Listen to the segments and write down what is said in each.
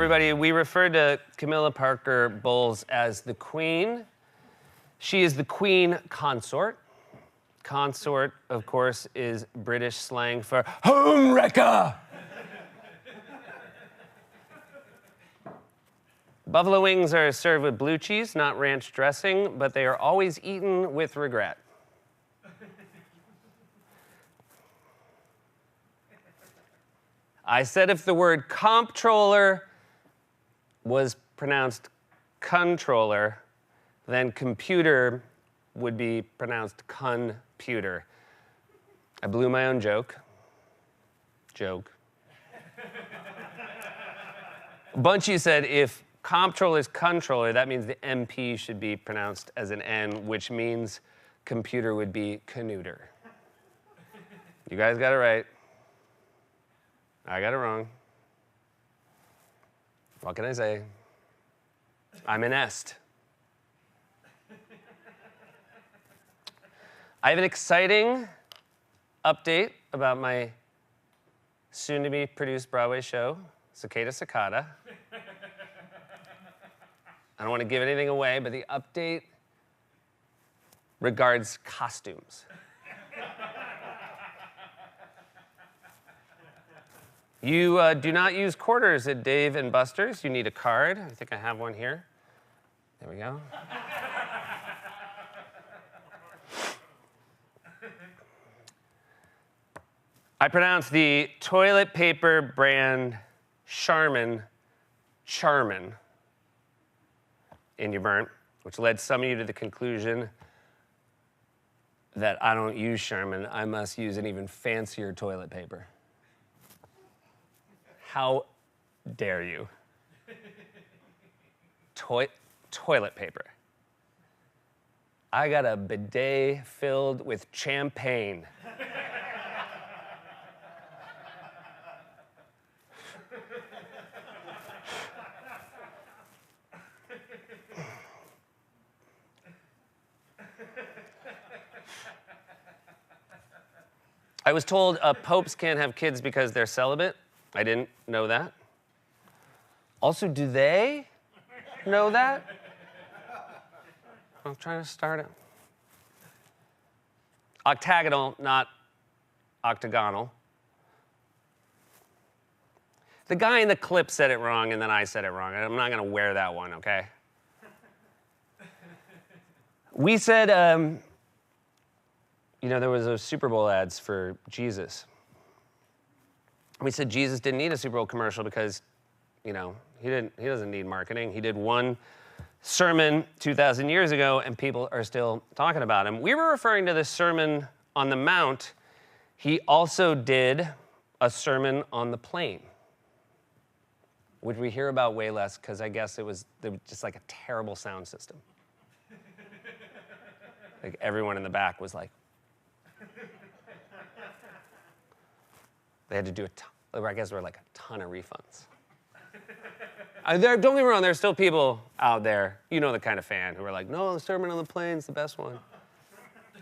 everybody. We refer to Camilla Parker Bowles as the Queen. She is the Queen Consort. Consort, of course, is British slang for home wrecker. Buffalo wings are served with blue cheese, not ranch dressing, but they are always eaten with regret. I said if the word comptroller was pronounced controller, then computer would be pronounced computer. I blew my own joke. A bunch of you said if comptroller is controller, that means the MP should be pronounced as an N, which means computer would be canooter. You guys got it right. I got it wrong. What can I say? I'm an est. I have an exciting update about my soon-to-be produced Broadway show, Cicada Cicada. I don't want to give anything away, but the update regards costumes. You do not use quarters at Dave & Buster's. You need a card. I think I have one here. There we go. I pronounced the toilet paper brand Charmin, Charmin, in your burnt, which led some of you to the conclusion that I don't use Charmin. I must use an even fancier toilet paper. How dare you? Toilet paper. I got a bidet filled with champagne. I was told popes can't have kids because they're celibate. I didn't know that. Also, do they know that? I'm trying to start it. Octagonal, not octagonal. The guy in the clip said it wrong, and then I said it wrong. I'm not going to wear that one, okay? We said, you know, there was those Super Bowl ads for Jesus. We said Jesus didn't need a Super Bowl commercial because, you know, he doesn't need marketing. He did one sermon 2,000 years ago, and people are still talking about him. We were referring to the Sermon on the Mount. He also did a Sermon on the Plain, which we hear about way less because I guess there was just like a terrible sound system. Like everyone in the back was like, they had to do I guess there were like a ton of refunds. Don't get me wrong, there's still people out there, you know the kind of fan, who are like, no, the Sermon on the Plain's the best one.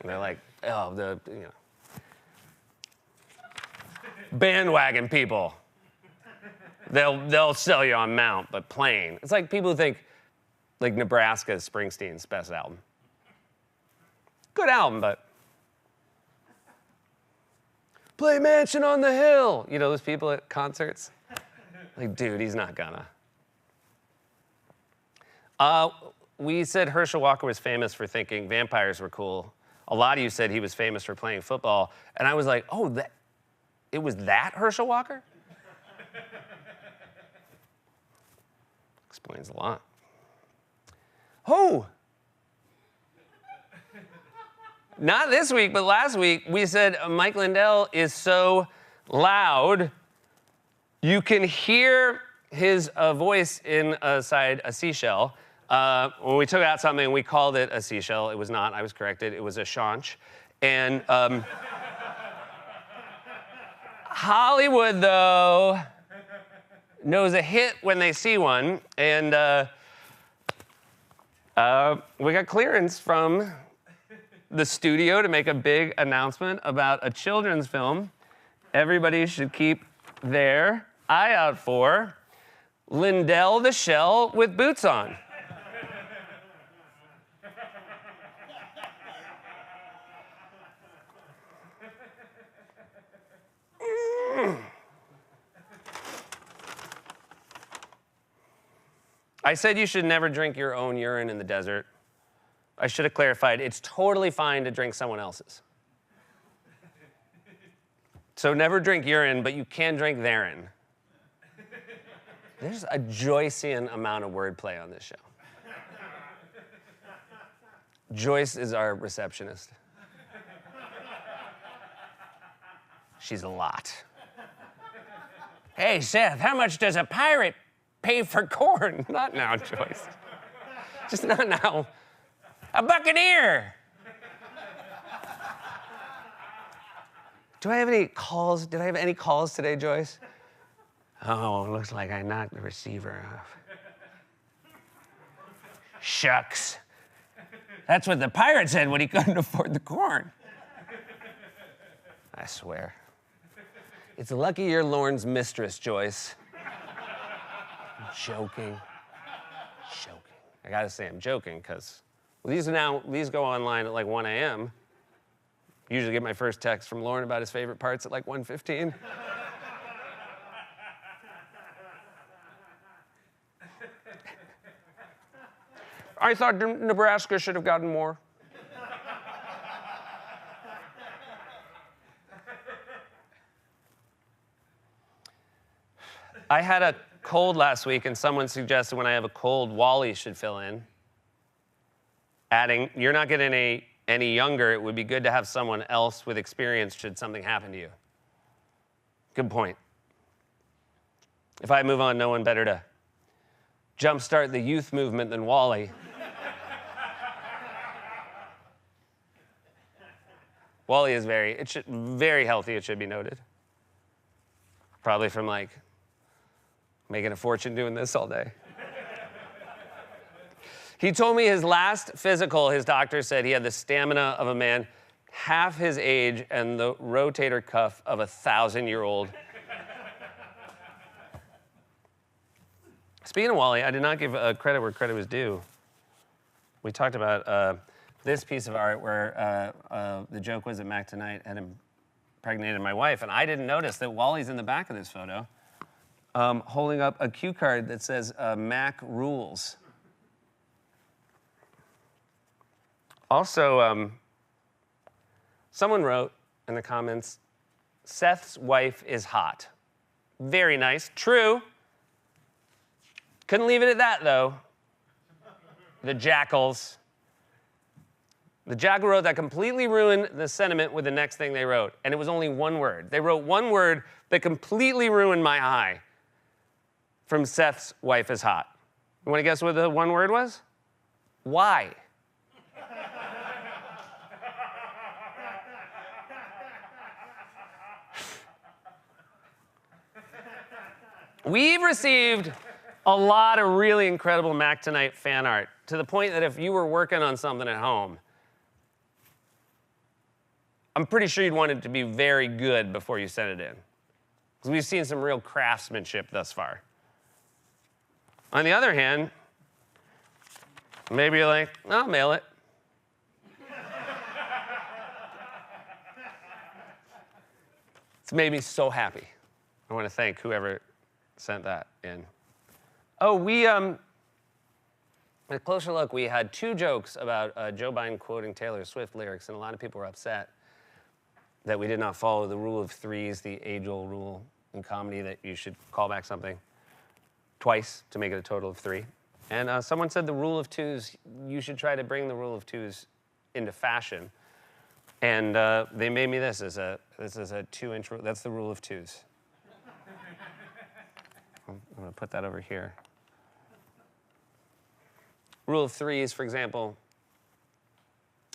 And they're like, oh, bandwagon people. They'll sell you on Mount, but Plain. It's like people who think like Nebraska is Springsteen's best album. Good album, but play Mansion on the Hill. You know those people at concerts? Like, dude, he's not gonna. We said Herschel Walker was famous for thinking vampires were cool. A lot of you said he was famous for playing football. And I was like, oh, it was that Herschel Walker? Explains a lot. Oh! Not this week, but last week, we said Mike Lindell is so loud, you can hear his voice inside a seashell. When we took out something, we called it a seashell. It was not. I was corrected. It was a chaunch. And Hollywood, though, knows a hit when they see one. And we got clearance from the studio to make a big announcement about a children's film everybody should keep their eye out for. Lindell the Shell with boots on. I said you should never drink your own urine in the desert. I should have clarified, it's totally fine to drink someone else's. So never drink urine, but you can drink therein. There's a Joycean amount of wordplay on this show. Joyce is our receptionist. She's a lot. Hey, Seth, how much does a pirate pay for corn? Not now, Joyce. Just not now. A buccaneer. Do I have any calls? Did I have any calls today, Joyce? Oh, looks like I knocked the receiver off. Shucks. That's what the pirate said when he couldn't afford the corn. I swear. It's lucky you're Lorne's mistress, Joyce. I'm joking. I gotta say I'm joking, because these go online at like 1 a.m. Usually get my first text from Lorne about his favorite parts at like 1:15. I thought Nebraska should have gotten more. I had a cold last week, and someone suggested when I have a cold, Wally should fill in. Adding, you're not getting any younger. It would be good to have someone else with experience should something happen to you. Good point. If I move on, no one better to jumpstart the youth movement than Wally. Wally is very healthy, it should be noted. Probably from like making a fortune doing this all day. He told me his last physical, his doctor said he had the stamina of a man half his age and the rotator cuff of a 1,000-year-old. Speaking of Wally, I did not give credit where credit was due. We talked about this piece of art where the joke was that Mac Tonight had impregnated my wife, and I didn't notice that Wally's in the back of this photo holding up a cue card that says Mac rules. Also, someone wrote in the comments, Seth's wife is hot. Very nice. True. Couldn't leave it at that, though. The jackals. The jackal wrote that completely ruined the sentiment with the next thing they wrote, and it was only one word. They wrote one word that completely ruined my eye from Seth's wife is hot. You want to guess what the one word was? Why? We've received a lot of really incredible Mac Tonight fan art, to the point that if you were working on something at home, I'm pretty sure you'd want it to be very good before you send it in. Because we've seen some real craftsmanship thus far. On the other hand, maybe you're like, I'll mail it. It's made me so happy. I want to thank whoever sent that in. Oh, at a closer look, we had 2 jokes about Joe Biden quoting Taylor Swift lyrics, and a lot of people were upset that we did not follow the rule of 3s, the age-old rule in comedy that you should call back something twice to make it a total of 3. And someone said the rule of 2s, you should try to bring the rule of 2s into fashion. And they made me this is a 2-inch rule. That's the rule of 2s. I'm going to put that over here. Rule of 3s, for example,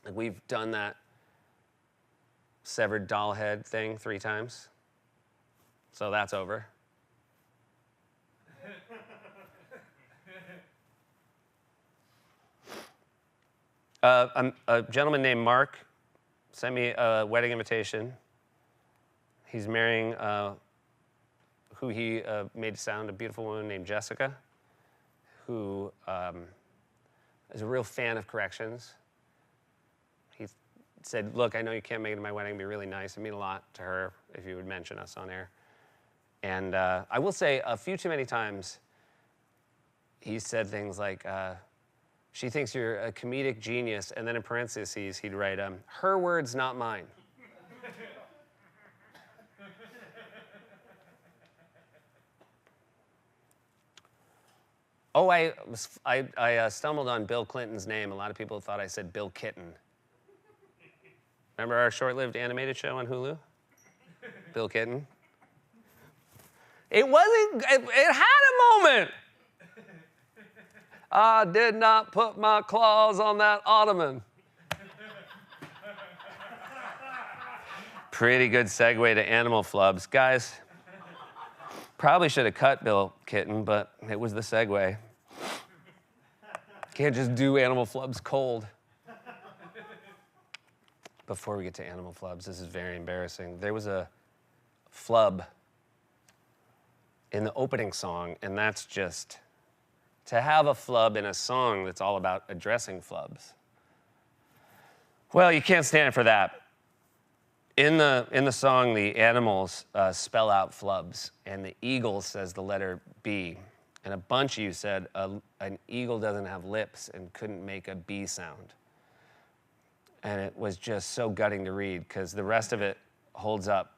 like we've done that severed doll head thing 3 times. So that's over. A gentleman named Mark sent me a wedding invitation. He's marrying a who he made sound a beautiful woman named Jessica, who is a real fan of corrections. He said, look, I know you can't make it to my wedding. It'd be really nice. It'd mean a lot to her if you would mention us on air. And I will say a few too many times, he said things like, she thinks you're a comedic genius, and then in parentheses, he'd write, her words, not mine. Oh, I stumbled on Bill Clinton's name. A lot of people thought I said Bill Kitten. Remember our short-lived animated show on Hulu? Bill Kitten? It wasn't, it had a moment. I did not put my claws on that ottoman. Pretty good segue to Animal Flubs. Guys, probably should have cut Bill Kitten, but it was the segue. Can't just do Animal Flubs cold. Before we get to Animal Flubs, this is very embarrassing. There was a flub in the opening song, and that's just to have a flub in a song that's all about addressing flubs. Well, you can't stand for that. In the song, the animals spell out flubs, and the eagle says the letter B. And a bunch of you said an eagle doesn't have lips and couldn't make a B sound. And it was just so gutting to read, because the rest of it holds up.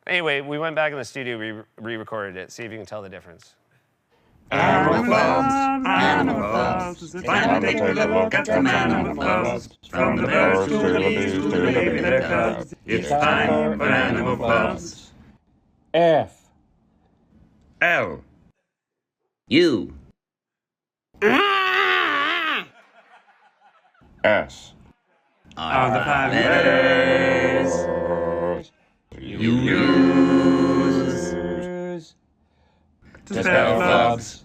Anyway, we went back in the studio, re-recorded it. See if you can tell the difference. Animal Flubs, Animal Flubs. It's time to take a look at some Animal Flubs. From the bears to the bees to the baby their cubs. It's time for Animal Flubs. F. L. U. S. Are the 5 letters you use to spell flubs.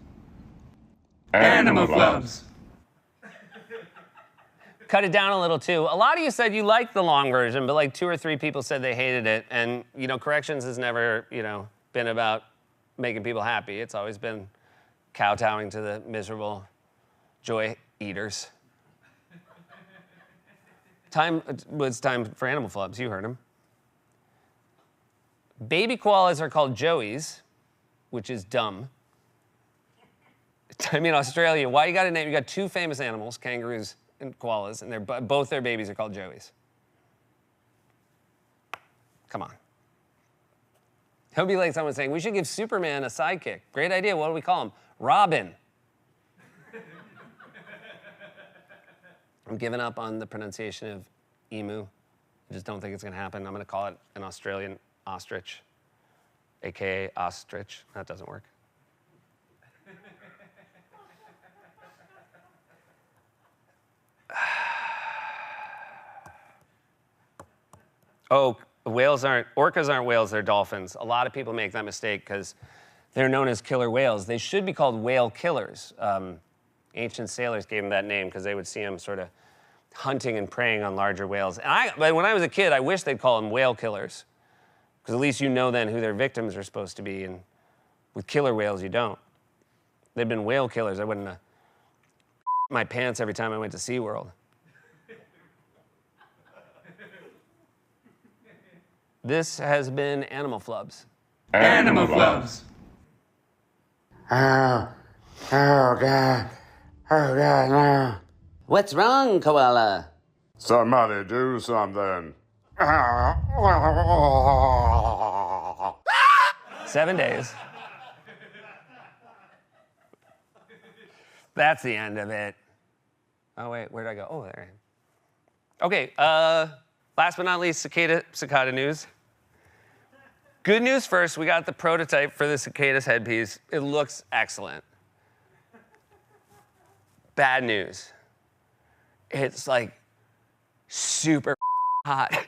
Animal Flubs. Cut it down a little, too. A lot of you said you liked the long version, but like 2 or 3 people said they hated it. And, you know, corrections has never, been about making people happy. It's always been kowtowing to the miserable joy eaters. It's time for Animal Flubs. You heard them. Baby koalas are called joeys, which is dumb. I mean, Australia, why you got a name? You got 2 famous animals, kangaroos and koalas, and both their babies are called joeys. Come on. It would be like someone saying, we should give Superman a sidekick. Great idea. What do we call him? Robin. I'm giving up on the pronunciation of emu. I just don't think it's going to happen. I'm going to call it an Australian ostrich, AKA ostrich. That doesn't work. Oh, orcas aren't whales, they're dolphins. A lot of people make that mistake because they're known as killer whales. They should be called whale killers. Ancient sailors gave them that name because they would see them sort of hunting and preying on larger whales. But when I was a kid, I wish they'd call them whale killers, because at least you know then who their victims are supposed to be, and with killer whales, you don't. If they'd been whale killers, I wouldn't have my pants every time I went to SeaWorld. This has been Animal Flubs. Animal Flubs. Oh, God. Oh, God, no. What's wrong, koala? Somebody do something. 7 days. That's the end of it. Oh, wait, where did I go? Oh, there I am. Okay, last but not least, cicada news. Good news first, we got the prototype for the cicadas headpiece. It looks excellent. Bad news. It's like super hot.